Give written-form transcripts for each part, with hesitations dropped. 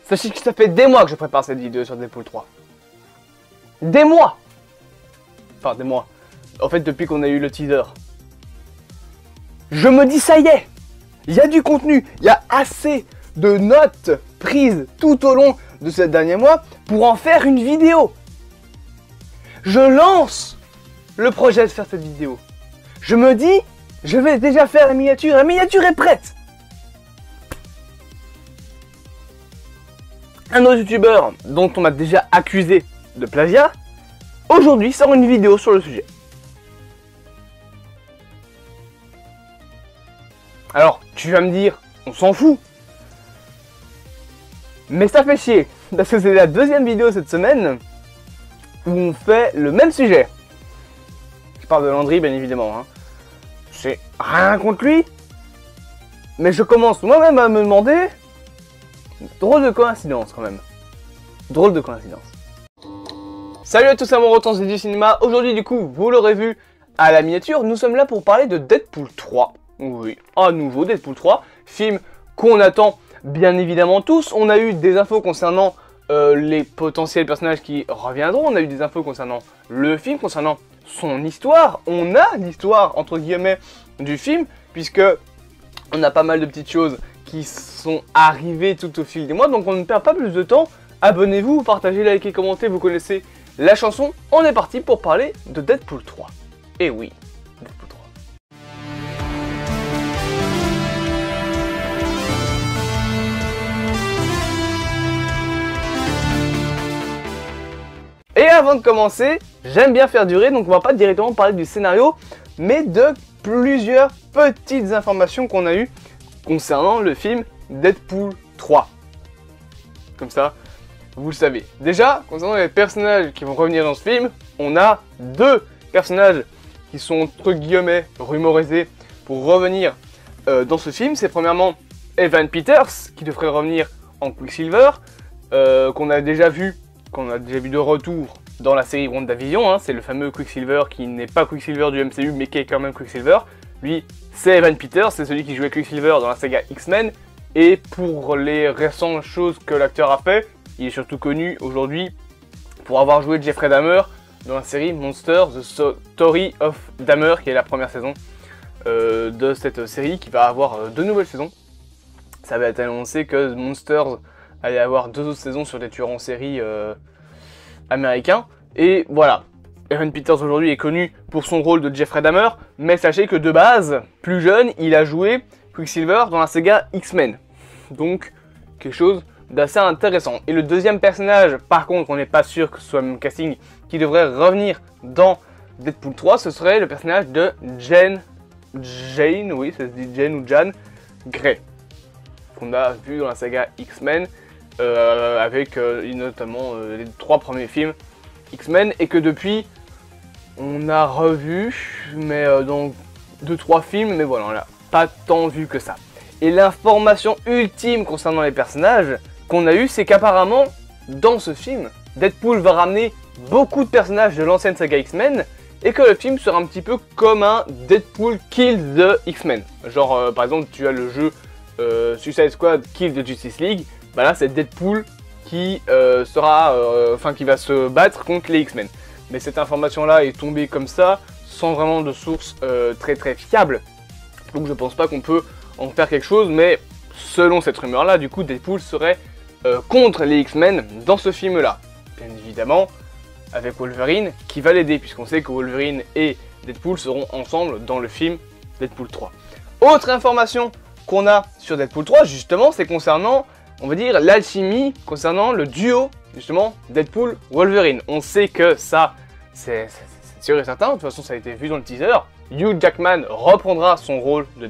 Sachez que ça fait des mois que je prépare cette vidéo sur Deadpool 3. Des mois! Enfin, des mois. En fait, depuis qu'on a eu le teaser. Je me dis, ça y est! Il y a du contenu, il y a assez de notes prises tout au long de ces derniers mois pour en faire une vidéo. Je lance le projet de faire cette vidéo. Je me dis, je vais déjà faire la miniature est prête. Un autre youtubeur dont on m'a déjà accusé de plagiat, aujourd'hui sort une vidéo sur le sujet. Alors, tu vas me dire, on s'en fout. Mais ça fait chier, parce que c'est la deuxième vidéo cette semaine où on fait le même sujet. Je parle de Landry, bien évidemment. Hein. J'ai rien contre lui, mais je commence moi-même à me demander... Drôle de coïncidence quand même. Drôle de coïncidence. Salut à tous amoureux du cinéma. Aujourd'hui du coup, vous l'aurez vu à la miniature, nous sommes là pour parler de Deadpool 3. Oui, à nouveau Deadpool 3. Film qu'on attend bien évidemment tous. On a eu des infos concernant les potentiels personnages qui reviendront. On a eu des infos concernant le film, concernant son histoire. On a l'histoire entre guillemets du film, puisque on a pas mal de petites choses qui sont arrivées tout au fil des mois, donc on ne perd pas plus de temps. Abonnez-vous, partagez, likez, commentez, vous connaissez la chanson. On est parti pour parler de Deadpool 3. Et oui, Deadpool 3. Et avant de commencer, j'aime bien faire durer, donc on va pas directement parler du scénario, mais de plusieurs petites informations qu'on a eues concernant le film Deadpool 3. Comme ça, vous le savez. Déjà, concernant les personnages qui vont revenir dans ce film, on a deux personnages qui sont entre guillemets rumorisés pour revenir dans ce film. C'est premièrement Evan Peters qui devrait revenir en Quicksilver, qu'on a déjà vu de retour dans la série WandaVision. Hein. C'est le fameux Quicksilver qui n'est pas Quicksilver du MCU mais qui est quand même Quicksilver. Lui, c'est Evan Peters, c'est celui qui jouait Quicksilver dans la saga X-Men. Et pour les récentes choses que l'acteur a fait, il est surtout connu aujourd'hui pour avoir joué Jeffrey Dahmer dans la série Monsters, The Story of Dahmer, qui est la première saison de cette série, qui va avoir deux nouvelles saisons. Ça avait été annoncé que Monsters allait avoir deux autres saisons sur des tueurs en série américains. Et voilà. Evan Peters aujourd'hui est connu pour son rôle de Jeffrey Dahmer, mais sachez que de base, plus jeune, il a joué Quicksilver dans la saga X-Men. Donc, quelque chose d'assez intéressant. Et le deuxième personnage, par contre, on n'est pas sûr que ce soit le même casting, qui devrait revenir dans Deadpool 3, ce serait le personnage de Jane, oui, ça se dit Jane ou Jan Grey, qu'on a vu dans la saga X-Men, avec notamment les trois premiers films X-Men, et que depuis on a revu, mais dans 2-3 films, mais voilà, on l'a pas tant vu que ça. Et l'information ultime concernant les personnages qu'on a eu, c'est qu'apparemment, dans ce film, Deadpool va ramener beaucoup de personnages de l'ancienne saga X-Men, et que le film sera un petit peu comme un Deadpool Kill the X-Men. Genre, par exemple, tu as le jeu Suicide Squad Kill the Justice League, bah là c'est Deadpool qui qui va se battre contre les X-Men. Mais cette information-là est tombée comme ça, sans vraiment de source très fiable. Donc je pense pas qu'on peut en faire quelque chose, mais selon cette rumeur-là, du coup, Deadpool serait contre les X-Men dans ce film-là. Bien évidemment, avec Wolverine qui va l'aider, puisqu'on sait que Wolverine et Deadpool seront ensemble dans le film Deadpool 3. Autre information qu'on a sur Deadpool 3, justement, c'est concernant, on va dire, l'alchimie concernant le duo, justement, Deadpool-Wolverine. On sait que ça, c'est sûr et certain, de toute façon ça a été vu dans le teaser. Hugh Jackman reprendra son rôle de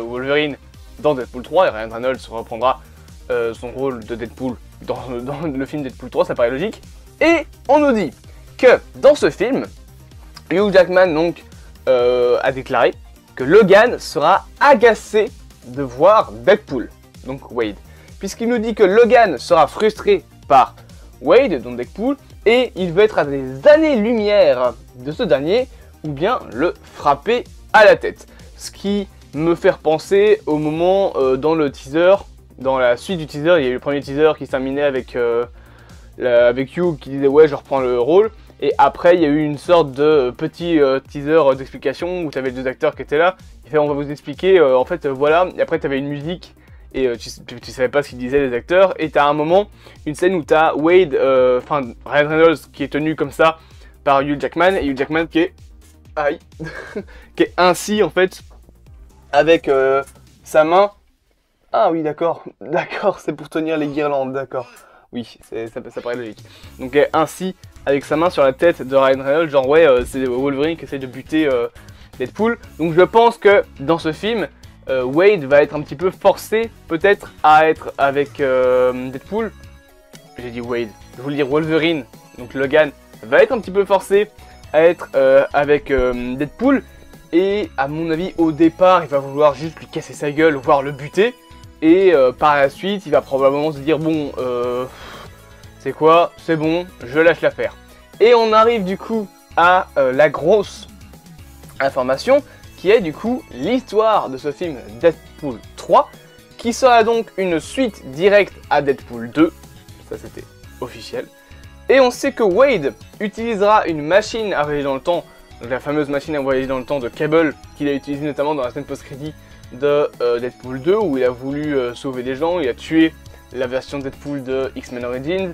Wolverine dans Deadpool 3, et Ryan Reynolds reprendra son rôle de Deadpool dans le film Deadpool 3, ça paraît logique. Et on nous dit que dans ce film, Hugh Jackman donc, a déclaré que Logan sera agacé de voir Deadpool, donc Wade. Puisqu'il nous dit que Logan sera frustré par Wade, donc Deadpool, et il veut être à des années-lumière de ce dernier, ou bien le frapper à la tête. Ce qui me fait penser au moment dans le teaser dans la suite du teaser, il y a eu le premier teaser qui se terminait avec, avec Hugh qui disait ouais je reprends le rôle. Et après il y a eu une sorte de petit teaser d'explication où tu avais les 2 acteurs qui étaient là. Il fait on va vous expliquer en fait voilà. Et après tu avais une musique et tu savais pas ce qu'ils disaient les acteurs. Et tu as un moment, une scène où tu as Wade, enfin Ryan Reynolds qui est tenu comme ça par Hugh Jackman. Et Hugh Jackman qui est, aïe, qui est ainsi en fait avec sa main. Ah oui d'accord, d'accord c'est pour tenir les guirlandes, d'accord. Oui, ça paraît logique. Donc ainsi, avec sa main sur la tête de Ryan Reynolds, genre ouais, c'est Wolverine qui essaie de buter Deadpool. Donc je pense que dans ce film, Wade va être un petit peu forcé peut-être à être avec Deadpool. J'ai dit Wade, je voulais dire Wolverine, donc Logan, va être un petit peu forcé à être avec Deadpool. Et à mon avis, au départ, il va vouloir juste lui casser sa gueule, voire le buter. Et par la suite, il va probablement se dire bon, c'est quoi, c'est bon, je lâche l'affaire. Et on arrive du coup à la grosse information qui est du coup l'histoire de ce film Deadpool 3 qui sera donc une suite directe à Deadpool 2, ça c'était officiel. Et on sait que Wade utilisera une machine à voyager dans le temps, donc la fameuse machine à voyager dans le temps de Cable qu'il a utilisée notamment dans la scène post-crédit de Deadpool 2 où il a voulu sauver des gens, il a tué la version Deadpool de X-Men Origins,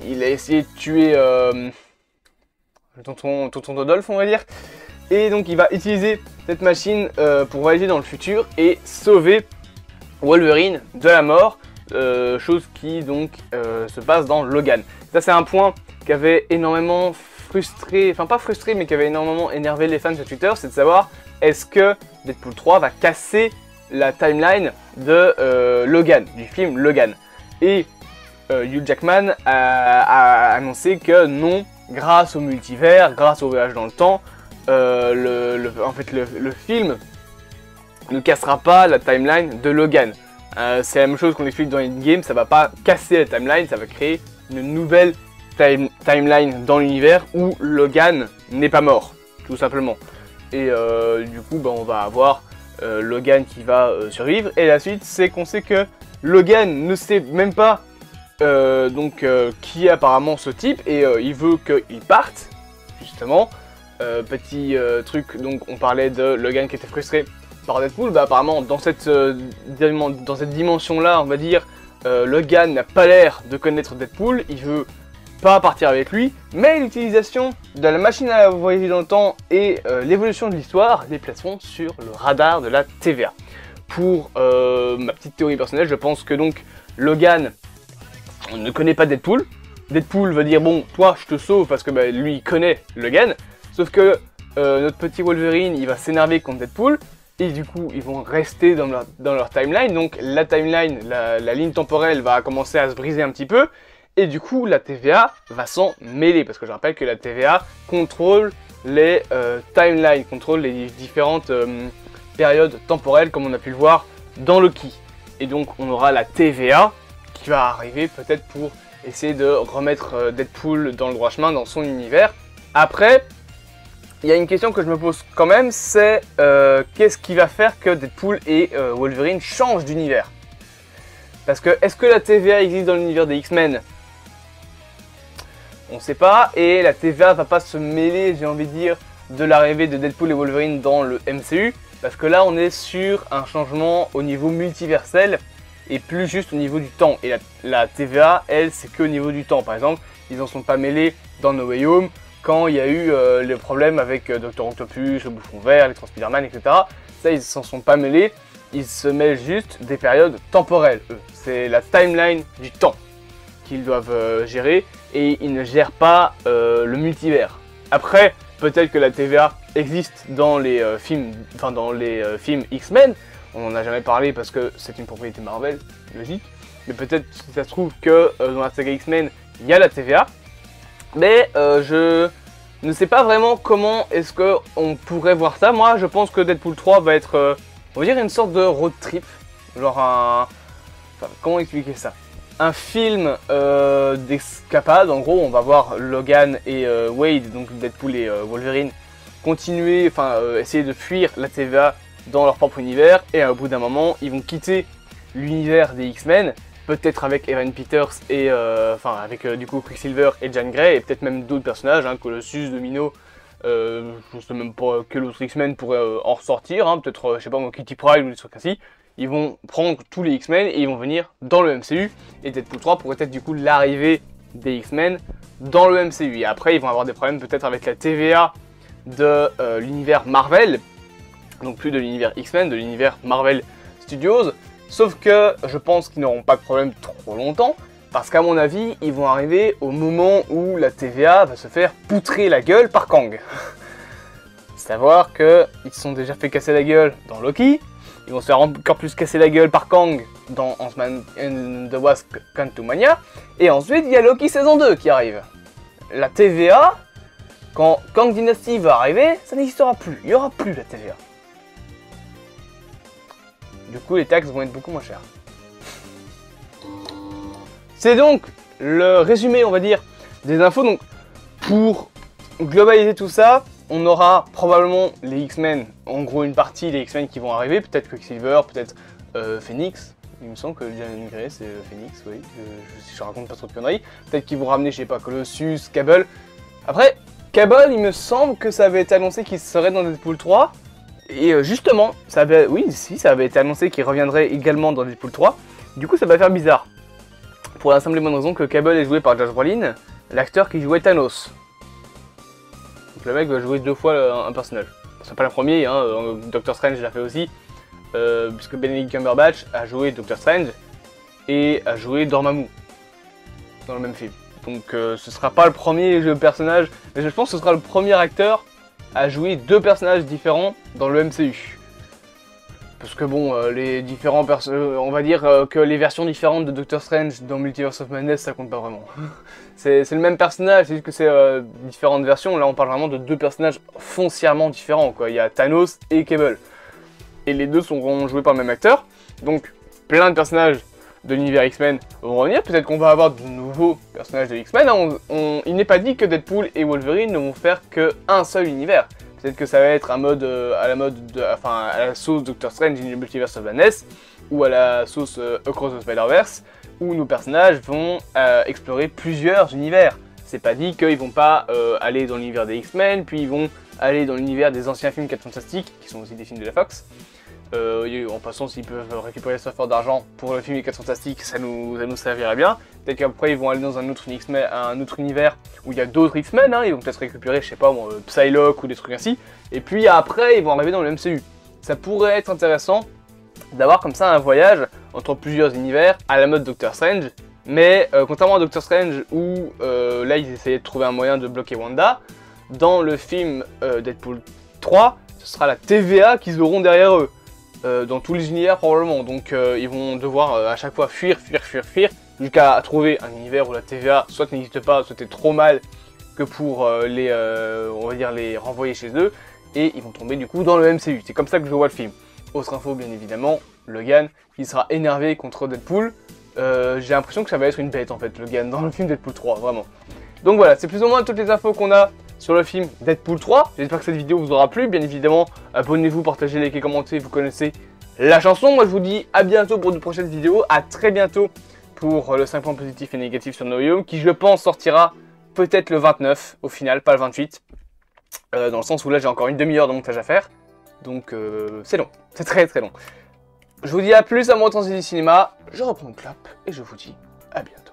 il a essayé de tuer tonton Dodolph on va dire, et donc il va utiliser cette machine pour voyager dans le futur et sauver Wolverine de la mort, chose qui donc se passe dans Logan. Ça c'est un point qui avait énormément frustré, enfin pas frustré mais qui avait énormément énervé les fans sur Twitter, c'est de savoir est-ce que Deadpool 3 va casser la timeline de Logan, du film Logan. Et Hugh Jackman a annoncé que non, grâce au multivers, grâce au voyage dans le temps, en fait le film ne cassera pas la timeline de Logan. C'est la même chose qu'on explique dans Endgame, ça va pas casser la timeline, ça va créer une nouvelle timeline dans l'univers où Logan n'est pas mort, tout simplement. Et du coup, on va avoir Logan qui va survivre. Et la suite, c'est qu'on sait que Logan ne sait même pas qui est apparemment ce type. Et il veut qu'il parte, justement. Petit truc, donc on parlait de Logan qui était frustré par Deadpool. Apparemment, dans cette dimension-là, on va dire, Logan n'a pas l'air de connaître Deadpool. Il veut pas partir avec lui, mais l'utilisation de la machine à voyager dans le temps et l'évolution de l'histoire les placeront sur le radar de la TVA. Pour ma petite théorie personnelle, je pense que donc Logan ne connaît pas Deadpool. Deadpool va dire bon, toi je te sauve parce que lui il connaît Logan, sauf que notre petit Wolverine il va s'énerver contre Deadpool et du coup ils vont rester dans leur timeline, donc la timeline, la ligne temporelle va commencer à se briser un petit peu. Et du coup, la TVA va s'en mêler, parce que je rappelle que la TVA contrôle les timelines, contrôle les différentes périodes temporelles, comme on a pu le voir dans Loki. Et donc, on aura la TVA qui va arriver peut-être pour essayer de remettre Deadpool dans le droit chemin, dans son univers. Après, il y a une question que je me pose quand même, c'est qu'est-ce qui va faire que Deadpool et Wolverine changent d'univers? Parce que, est-ce que la TVA existe dans l'univers des X-Men? On sait pas, et la TVA va pas se mêler, j'ai envie de dire, de l'arrivée de Deadpool et Wolverine dans le MCU, parce que là on est sur un changement au niveau multiversel, et plus juste au niveau du temps. Et la TVA, elle, c'est que au niveau du temps. Par exemple, ils en sont pas mêlés dans No Way Home, quand il y a eu le problème avec Dr Octopus, le Bouffon Vert, les Spider-Man, etc. Ça, ils s'en sont pas mêlés, ils se mêlent juste des périodes temporelles, eux. C'est la timeline du temps qu'ils doivent gérer, et ils ne gèrent pas le multivers. Après, peut-être que la TVA existe dans les films, films X-Men. On n'en a jamais parlé parce que c'est une propriété Marvel, logique. Mais peut-être si ça se trouve que dans la saga X-Men, il y a la TVA. Mais je ne sais pas vraiment comment est-ce qu'on pourrait voir ça. Moi, je pense que Deadpool 3 va être, on va dire, une sorte de road trip. Genre un... Enfin, comment expliquer ça? Un film d'escapade. En gros, on va voir Logan et Wade, donc Deadpool et Wolverine, continuer, essayer de fuir la TVA dans leur propre univers. Et au bout d'un moment, ils vont quitter l'univers des X-Men, peut-être avec Evan Peters et enfin avec du coup Quicksilver et Jean Grey, et peut-être même d'autres personnages, hein, Colossus, Domino, je sais même pas quel autre X-Men pourrait en ressortir, hein, peut-être je sais pas moi, Kitty Pryde ou des trucs ainsi. Ils vont prendre tous les X-Men et ils vont venir dans le MCU, et Deadpool 3 pourrait être du coup l'arrivée des X-Men dans le MCU. Et après ils vont avoir des problèmes peut-être avec la TVA de l'univers Marvel, donc plus de l'univers X-Men, de l'univers Marvel Studios, sauf que je pense qu'ils n'auront pas de problème trop longtemps, parce qu'à mon avis, ils vont arriver au moment où la TVA va se faire poutrer la gueule par Kang. Savoir qu'ils se sont déjà fait casser la gueule dans Loki, ils vont se faire encore plus casser la gueule par Kang dans Ant-Man and the Wasp Quantumania, et ensuite il y a Loki saison 2 qui arrive. La TVA, quand Kang Dynasty va arriver, ça n'existera plus, il n'y aura plus la TVA. Du coup, les taxes vont être beaucoup moins chères. C'est donc le résumé, on va dire, des infos. Donc, pour globaliser tout ça, on aura probablement les X-Men, en gros une partie des X-Men qui vont arriver, peut-être Quicksilver, peut-être Phoenix. Il me semble que Jean Grey c'est Phoenix, oui, si je raconte pas trop de conneries. Peut-être qu'ils vont ramener, je sais pas, Colossus, Cable. Après, Cable, il me semble que ça avait été annoncé qu'il serait dans Deadpool 3. Et justement, ça avait été annoncé qu'il reviendrait également dans Deadpool 3. Du coup, ça va faire bizarre. Pour la simple et bonne raison que Cable est joué par Josh Brolin, l'acteur qui jouait Thanos. Donc le mec va jouer 2 fois un personnage. C'est pas le premier, hein, Doctor Strange l'a fait aussi. Puisque Benedict Cumberbatch a joué Doctor Strange et a joué Dormammu dans le même film. Donc ce sera pas le premier personnage, mais je pense que ce sera le premier acteur à jouer 2 personnages différents dans le MCU. Parce que bon, les différents on va dire que les versions différentes de Doctor Strange dans Multiverse of Madness, ça compte pas vraiment. C'est le même personnage, c'est juste que c'est différentes versions. Là, on parle vraiment de 2 personnages foncièrement différents, quoi. Il y a Thanos et Cable. Et les 2 seront joués par le même acteur. Donc, plein de personnages de l'univers X-Men vont revenir. Peut-être qu'on va avoir de nouveaux personnages de X-Men. Il n'est pas dit que Deadpool et Wolverine ne vont faire qu'un seul univers. Peut-être que ça va être un mode à la sauce Doctor Strange in the Multiverse of Madness, ou à la sauce Across the Spider-Verse, où nos personnages vont explorer plusieurs univers. C'est pas dit qu'ils vont pas aller dans l'univers des X-Men, puis ils vont aller dans l'univers des anciens films 4 Fantastiques, qui sont aussi des films de la Fox. En passant, s'ils peuvent récupérer ce effort d'argent pour le film des 4 Fantastiques, ça nous servirait bien. Peut-être qu'après ils vont aller dans un autre univers où il y a d'autres X-Men, hein. Ils vont peut-être récupérer, je sais pas, Psylocke ou des trucs ainsi. Et puis après, ils vont arriver dans le MCU. Ça pourrait être intéressant d'avoir comme ça un voyage entre plusieurs univers à la mode Doctor Strange. Mais contrairement à Doctor Strange où là ils essayaient de trouver un moyen de bloquer Wanda, dans le film Deadpool 3, ce sera la TVA qu'ils auront derrière eux. Dans tous les univers probablement, donc ils vont devoir à chaque fois fuir, jusqu'à trouver un univers où la TVA soit n'existe pas, soit est trop mal que pour on va dire les renvoyer chez eux, et ils vont tomber du coup dans le MCU. C'est comme ça que je vois le film. Autre info bien évidemment, Logan, qui sera énervé contre Deadpool. J'ai l'impression que ça va être une bête en fait, Logan, dans le film Deadpool 3, vraiment. Donc voilà, c'est plus ou moins toutes les infos qu'on a sur le film Deadpool 3. J'espère que cette vidéo vous aura plu. Bien évidemment, abonnez-vous, partagez, likez, commentez, vous connaissez la chanson. Moi je vous dis à bientôt pour de prochaines vidéos. À très bientôt pour le 5 points positifs et négatifs sur No Way Home, qui je pense sortira peut-être le 29 au final, pas le 28. Dans le sens où là j'ai encore une demi-heure de montage à faire. Donc c'est long, c'est très long. Je vous dis à plus, à moi Transi du cinéma. Je reprends le clap et je vous dis à bientôt.